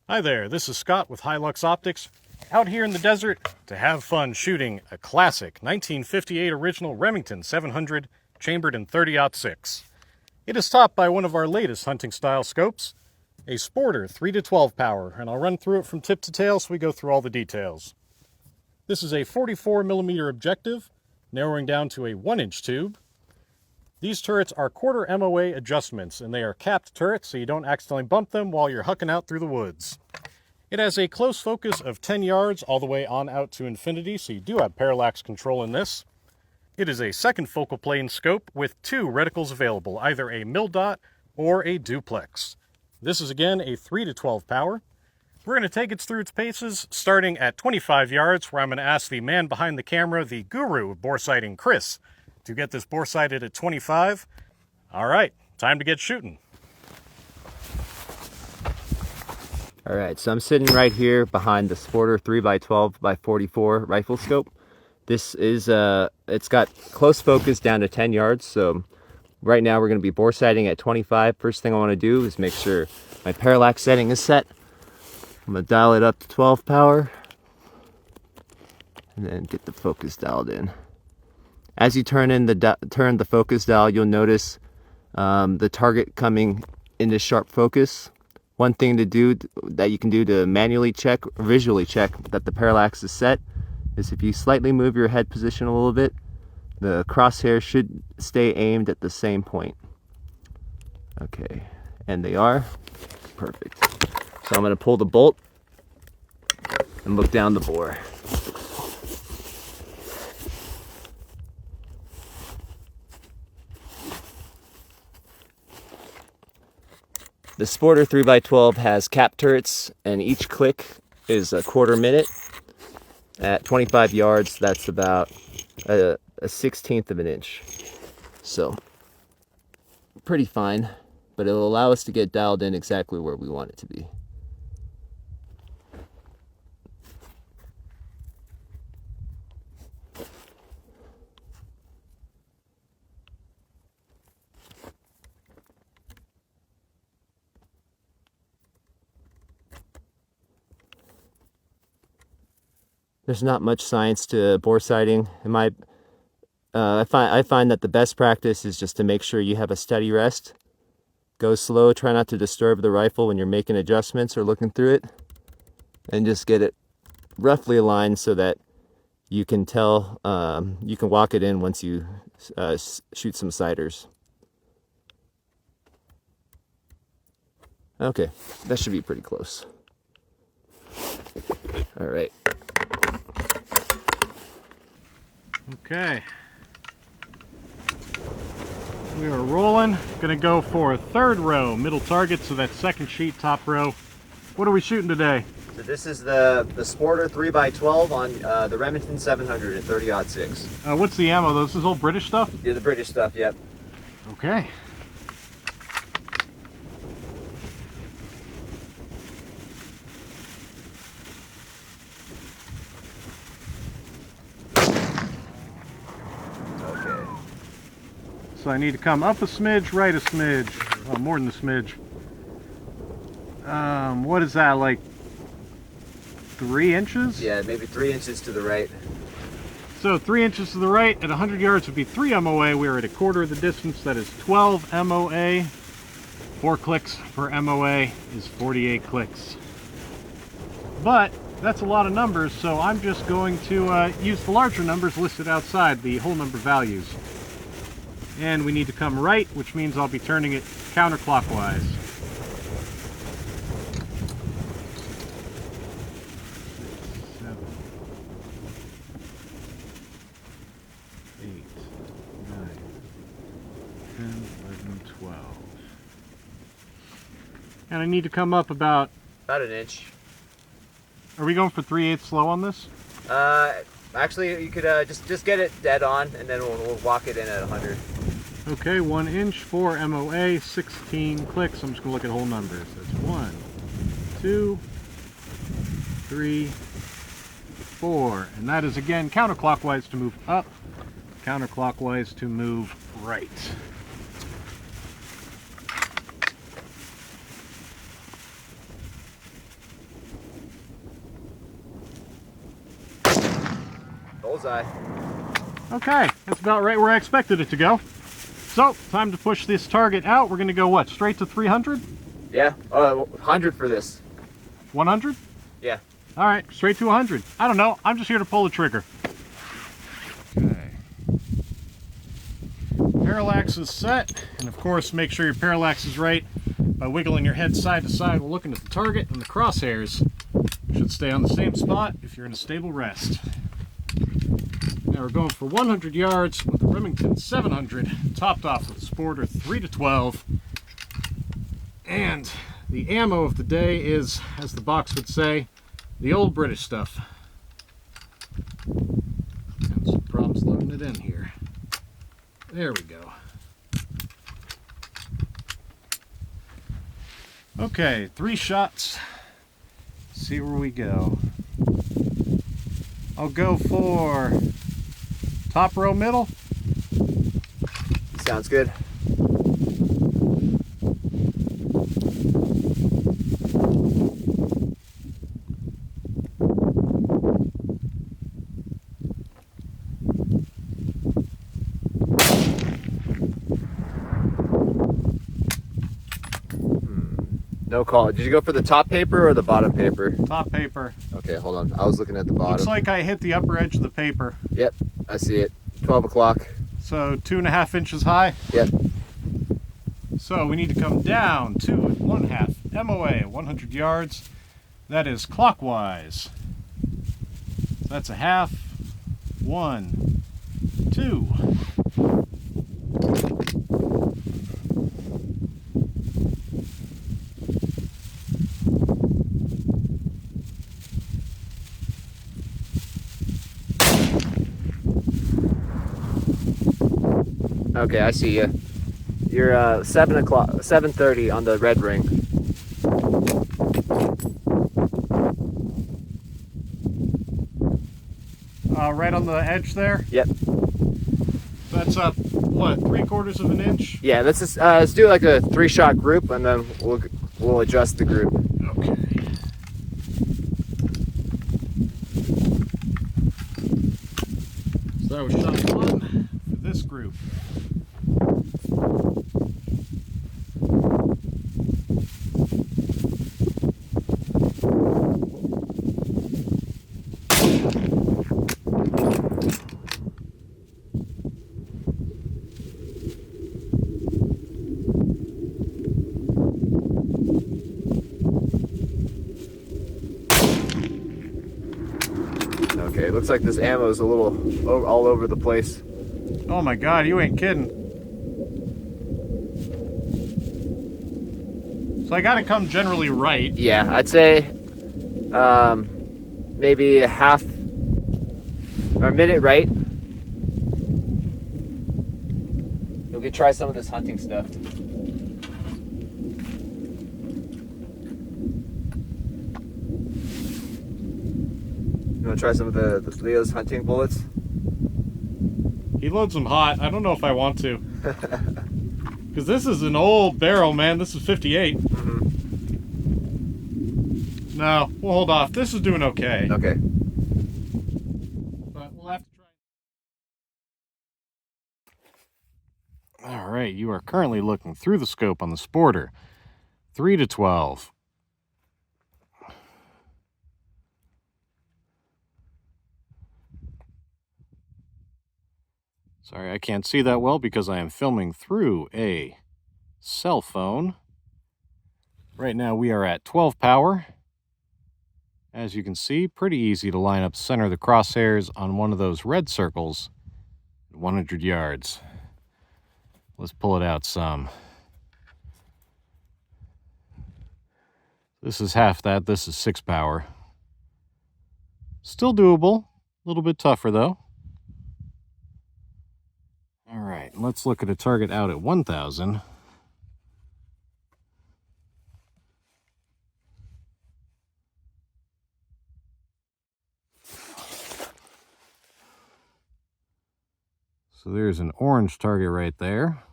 Hi there, this is Scott with Hi-Lux Optics, out here in the desert to have fun shooting a classic 1958 original Remington 700 chambered in 30-06. It is topped by one of our latest hunting style scopes, a Sporter 3-12 power, and I'll run through it from tip to tail so we go through all the details. This is a 44mm objective, narrowing down to a 1-inch tube. These turrets are quarter MOA adjustments, and they are capped turrets so you don't accidentally bump them while you're hucking out through the woods. It has a close focus of 10 yards all the way on out to infinity, so you do have parallax control in this. It is a second focal plane scope with 2 reticles available, either a MilDot or a Duplex. This is again a 3-12 power. We're going to take it through its paces, starting at 25 yards, where I'm going to ask the man behind the camera, the guru of boresighting, Chris, to get this boresighted at 25. All right, time to get shooting. All right, so I'm sitting right here behind the Sporter 3x12x44 rifle scope. This is, it's got close focus down to 10 yards. So right now we're gonna be boresighting at 25. First thing I wanna do is make sure my parallax setting is set. I'm gonna dial it up to 12 power and then get the focus dialed in. As you turn the focus dial, you'll notice the target coming into sharp focus. One thing to do that you can do to manually check, or visually check that the parallax is set, is if you slightly move your head position a little bit, the crosshair should stay aimed at the same point. Okay, and they are. Perfect. So I'm going to pull the bolt and look down the bore. The Sporter 3x12 has cap turrets, and each click is a quarter minute. At 25 yards, that's about a 1/16 of an inch. So, pretty fine, but it'll allow us to get dialed in exactly where we want it to be. There's not much science to boresighting. I find that the best practice is just to make sure you have a steady rest. Go slow, try not to disturb the rifle when you're making adjustments or looking through it. And just get it roughly aligned so that you can tell, you can walk it in once you shoot some sighters. Okay, that should be pretty close. All right. Okay. We are rolling. Gonna go for a third row, middle target, so that second sheet, top row. What are we shooting today? So this is the Sporter 3x12 on the Remington 700 at 30-06. What's the ammo? This is all British stuff? Yeah, the British stuff, yep. Okay. So I need to come up a smidge, right a smidge. Well, more than a smidge. What is that, like 3 inches? Yeah, maybe 3 inches to the right. So 3 inches to the right at 100 yards would be 3 MOA. We're at a quarter of the distance. That is 12 MOA. 4 clicks per MOA is 48 clicks. But that's a lot of numbers, so I'm just going to use the larger numbers listed outside, the whole number values. And we need to come right, which means I'll be turning it counterclockwise. 6, 7, 8, 9, 10, 11, 12. And I need to come up about an inch. Are we going for 3/8 slow on this? Actually, you could just get it dead on, and then we'll walk it in at 100. Okay, 1 inch, 4 MOA, 16 clicks. I'm just going to look at whole numbers. That's 1, 2, 3, 4. And that is, again, counterclockwise to move up, counterclockwise to move right. bullseye. Okay, that's about right where I expected it to go. So, time to push this target out. We're going to go what, straight to 300? Yeah, 100 for this. 100? Yeah. All right, straight to 100. I don't know, I'm just here to pull the trigger. Okay. Parallax is set, and of course make sure your parallax is right by wiggling your head side to side while looking at the target, and the crosshairs should stay on the same spot if you're in a stable rest. Now we're going for 100 yards with the Remington 700, topped off with Sporter 3-12. And the ammo of the day is, as the box would say, the old British stuff. And some problems loading it in here. There we go. Okay, 3 shots. See where we go. I'll go for top row middle. Sounds good. No call. Did you go for the top paper or the bottom paper? Top paper. Okay, hold on. I was looking at the bottom. Looks like I hit the upper edge of the paper. Yep, I see it. 12 o'clock. So 2.5 inches high. Yep. So we need to come down 2.5 MOA, 100 yards. That is clockwise. That's a half. 1, 2. Okay, I see you. You're 7:30 on the red ring. Right on the edge there. Yep. That's up, what, 3/4 of an inch? Yeah, let's do like a 3-shot group, and then we'll adjust the group. Okay. So that was shot 1 for this group. Okay, looks like this ammo is a little all over the place. Oh my God, you ain't kidding. So I gotta come generally right. Yeah, I'd say maybe a half or a minute right. We could try some of this hunting stuff. You want to try some of the Leo's hunting bullets? He loads them hot. I don't know if I want to. Because this is an old barrel, man. This is 58. Mm-hmm. No, we'll hold off. This is doing okay. Okay. But we'll have to try. All right, you are currently looking through the scope on the Sporter. 3-12. Sorry, I can't see that well because I am filming through a cell phone. Right now we are at 12 power. As you can see, pretty easy to line up center of the crosshairs on one of those red circles at 100 yards. Let's pull it out some. This is half that, this is 6 power. Still doable, a little bit tougher though. All right, let's look at a target out at 1,000. So there's an orange target right there.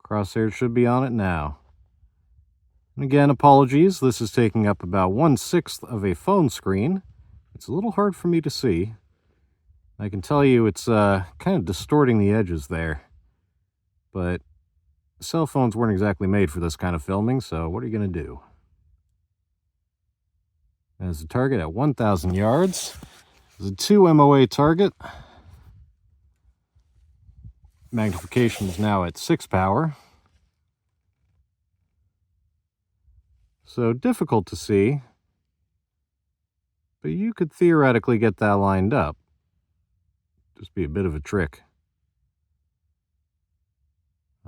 Crosshair should be on it now. And again, apologies, this is taking up about 1/6 of a phone screen. It's a little hard for me to see. I can tell you it's kind of distorting the edges there. But cell phones weren't exactly made for this kind of filming, so what are you going to do? As the target at 1,000 yards. It's a 2 MOA target. Magnification is now at 6 power. So difficult to see, but you could theoretically get that lined up. Just be a bit of a trick.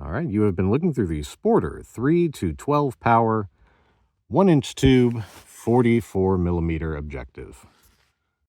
All right, you have been looking through the Sporter 3 to 12 power, 1-inch tube, 44mm objective.